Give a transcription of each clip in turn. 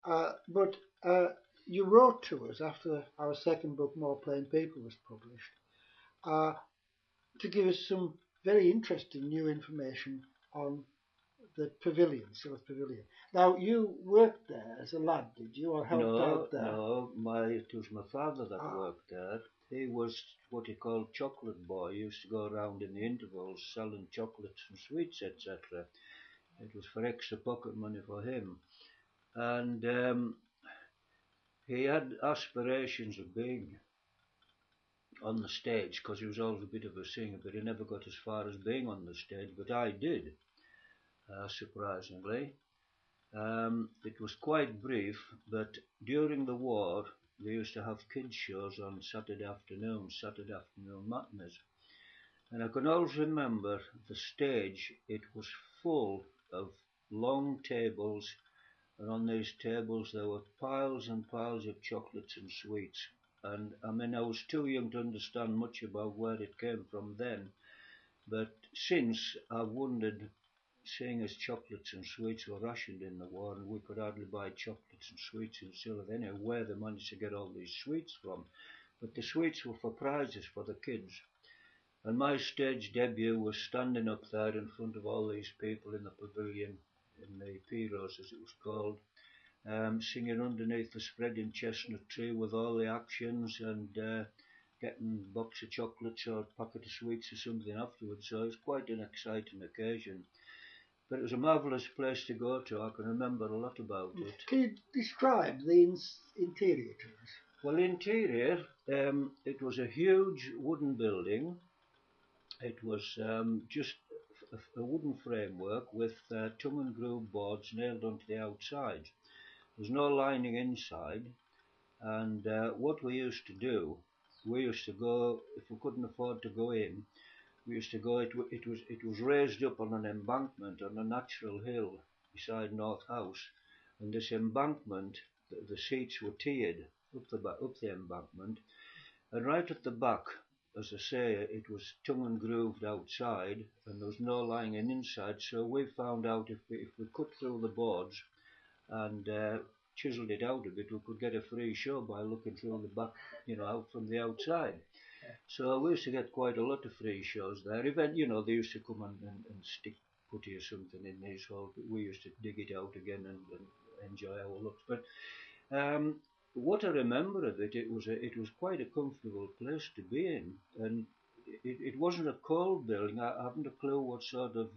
But you wrote to us after our second book, More Plain People, was published, uh, to give us some very interesting new information on the pavilion, South Pavilion. Now, you worked there as a lad, did you, or helped No, out there? no, it was my father that Ah, worked there. He was what he called chocolate boy. He used to go around in the intervals selling chocolates and sweets, etc. It was for extra pocket money for him. And he had aspirations of being on the stage because he was always a bit of a singer, but he never got as far as being on the stage. But I did, surprisingly. It was quite brief, but during the war, they used to have kids shows on Saturday afternoon matinees. And I can always remember the stage, it was full of long tables, and on these tables there were piles and piles of chocolates and sweets. And I mean, I was too young to understand much about where it came from then, but since I've wondered, seeing as chocolates and sweets were rationed in the war and we could hardly buy chocolates and sweets in Sylhet anyway, where they managed to get all these sweets from. But the sweets were for prizes for the kids. And my stage debut was standing up there in front of all these people in the pavilion, in the Piros as it was called, singing underneath the spreading chestnut tree with all the actions and getting a box of chocolates or a packet of sweets or something afterwards. So it was quite an exciting occasion. But it was a marvellous place to go to. I can remember a lot about it. can you describe the interior to us? Well, the interior, it was a huge wooden building. It was just a wooden framework with tongue and groove boards nailed onto the outside. There was no lining inside. And what we used to do, we used to go, if we couldn't afford to go in, we used to go, it was raised up on an embankment on a natural hill beside North House. And this embankment, the seats were tiered up the embankment. And right at the back, as I say, it was tongue and grooved outside, and there was no lining inside. So we found out if we cut through the boards and chiselled it out a bit, we could get a free show by looking through the back, out from the outside. So we used to get quite a lot of free shows there. Even, they used to come and stick putty or something in these holes, but we used to dig it out again and enjoy our looks. But um, what I remember of it, it was quite a comfortable place to be in, and it wasn't a cold building. I haven't a clue what sort of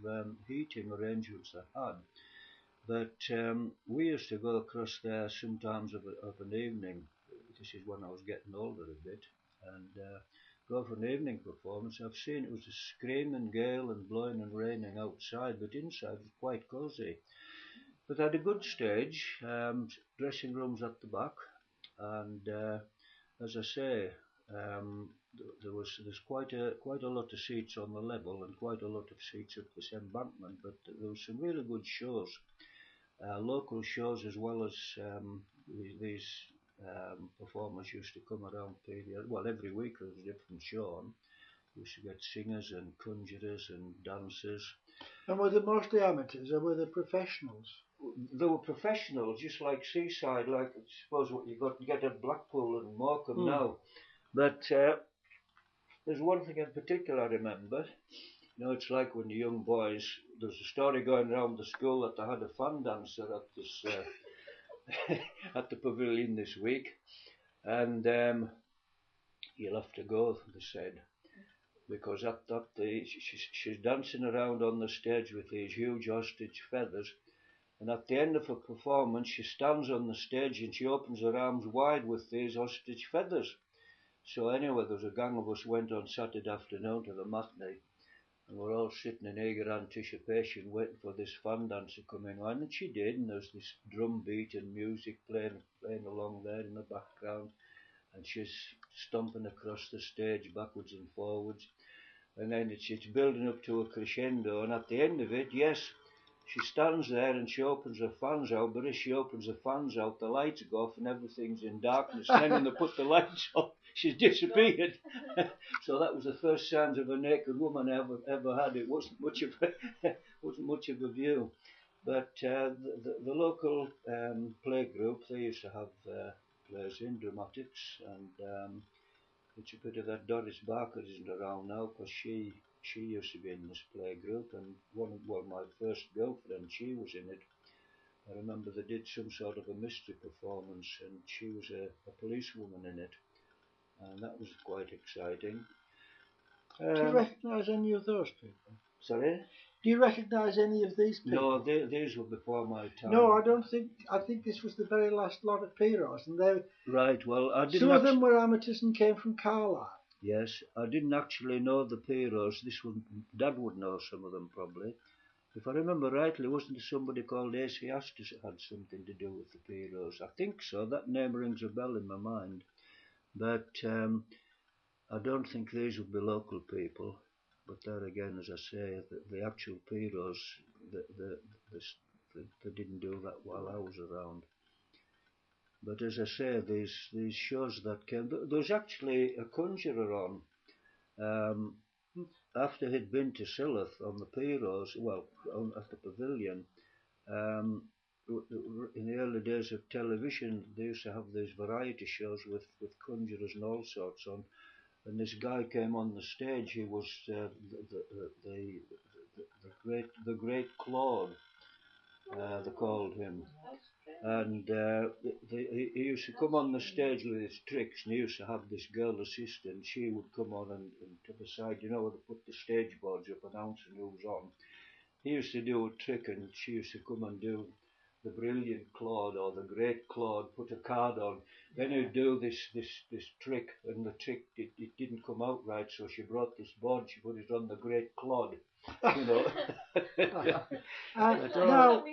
heating arrangements they had, but we used to go across there sometimes of an evening. This is when I was getting older a bit, and go for an evening performance. I've seen it was a screaming gale and blowing and raining outside, but inside it was quite cosy. But I had a good stage, dressing rooms at the back, and as I say, there's quite a lot of seats on the level and quite a lot of seats up this embankment. But there was some really good shows, local shows as well as these performers used to come around period. Well, every week there was a different show on. We used to get singers and conjurers and dancers. And were they mostly amateurs or were they professionals? They were professionals, just like Seaside, like I suppose what you got to get at Blackpool and Morecambe now. But there's one thing in particular I remember. It's like when the young boys, there's a story going around the school that they had a fan dancer at this at the pavilion this week, and you'll have to go, they said, because she's dancing around on the stage with these huge ostrich feathers. And at the end of her performance, she stands on the stage and she opens her arms wide with these ostrich feathers. So anyway, there was a gang of us went on Saturday afternoon to the matinee, and we're all sitting in eager anticipation, waiting for this fan dancer coming on. And she did, and there's this drum beat and music playing along there in the background, and she's stomping across the stage backwards and forwards. And then it's building up to a crescendo, and at the end of it, yes, she stands there and she opens her fans out, but as she opens her fans out, the lights go off and everything's in darkness. And then when they put the lights on, she's disappeared. So that was the first signs of a naked woman I ever had. It wasn't much of a, wasn't much of a view. But the local play group, they used to have plays in dramatics, and it's a pity that Doris Barker isn't around now because she used to be in this play group, and well, my first girlfriend, she was in it. I remember they did some sort of a mystery performance, and she was a policewoman in it, and that was quite exciting. Do you recognise any of those people? Sorry? Do you recognise any of these people? No, these were before my time. No, I don't think. I think this was the very last lot of Peros, and they. Right. Well, I didn't. Some of them were amateurs and came from Carlisle. Yes, I didn't actually know the Peros. This one, Dad would know some of them probably. If I remember rightly, wasn't there somebody called A.C. Astis that had something to do with the Peros? I think so. That name rings a bell in my mind. But I don't think these would be local people. But there again, as I say, the actual Peros, they didn't do that while I was around. But as I say, these shows that came, there was actually a conjurer on. After he'd been to Silloth on the Peros, well, at the pavilion, in the early days of television, they used to have these variety shows with conjurers and all sorts on. And this guy came on the stage. He was the great Claude, they called him. And he used to come on the stage with his tricks, and he used to have this girl assistant. She would come on and to the side, you know, where they put the stage boards up, announcing who was on. He used to do a trick, and she used to come and do the brilliant Claude or the great Claude, put a card on. Then he'd do this trick, and the trick it didn't come out right, so she brought this board, she put it on the great Claude, you know. Now,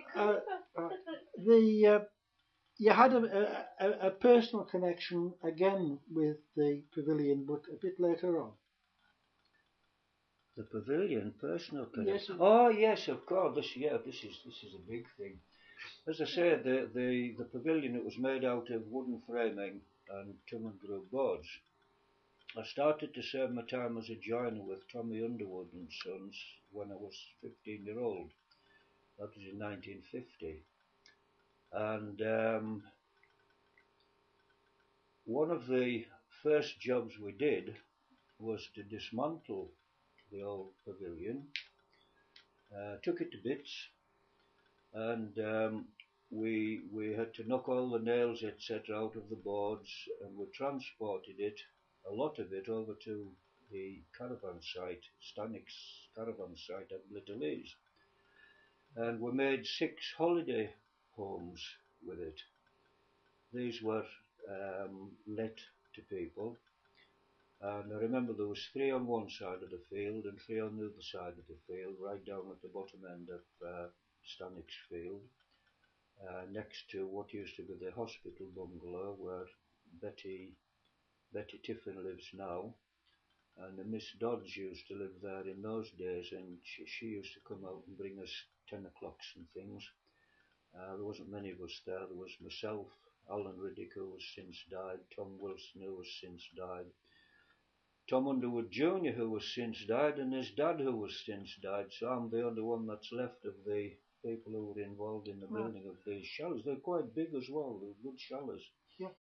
you had a personal connection again with the pavilion, but a bit later on. The pavilion, personal connection. Yes. Oh yes, of course. This is a big thing. As I say, the pavilion, it was made out of wooden framing and tongue and groove boards. I started to serve my time as a joiner with Tommy Underwood and Sons when I was 15-year-old. That was in 1950. And one of the first jobs we did was to dismantle the old pavilion, took it to bits, and we had to knock all the nails, etc., out of the boards, and we transported it, a lot of it, over to the caravan site, Stannick's caravan site at Little and we made 6 holiday homes with it. These were let to people, and I remember there was 3 on one side of the field and 3 on the other side of the field, right down at the bottom end of Stannick's field. Next to what used to be the hospital bungalow where Betty Tiffin lives now, and Miss Dodds used to live there in those days, and she used to come out and bring us 10 o'clocks and things. There wasn't many of us there. There was myself, Alan Riddick, who has since died, Tom Wilson, who has since died, Tom Underwood Jr., who has since died, and his dad, who has since died. So I'm the only one that's left of the people who were involved in the building of these chalets. They're quite big as well. They're good chalets. Yeah.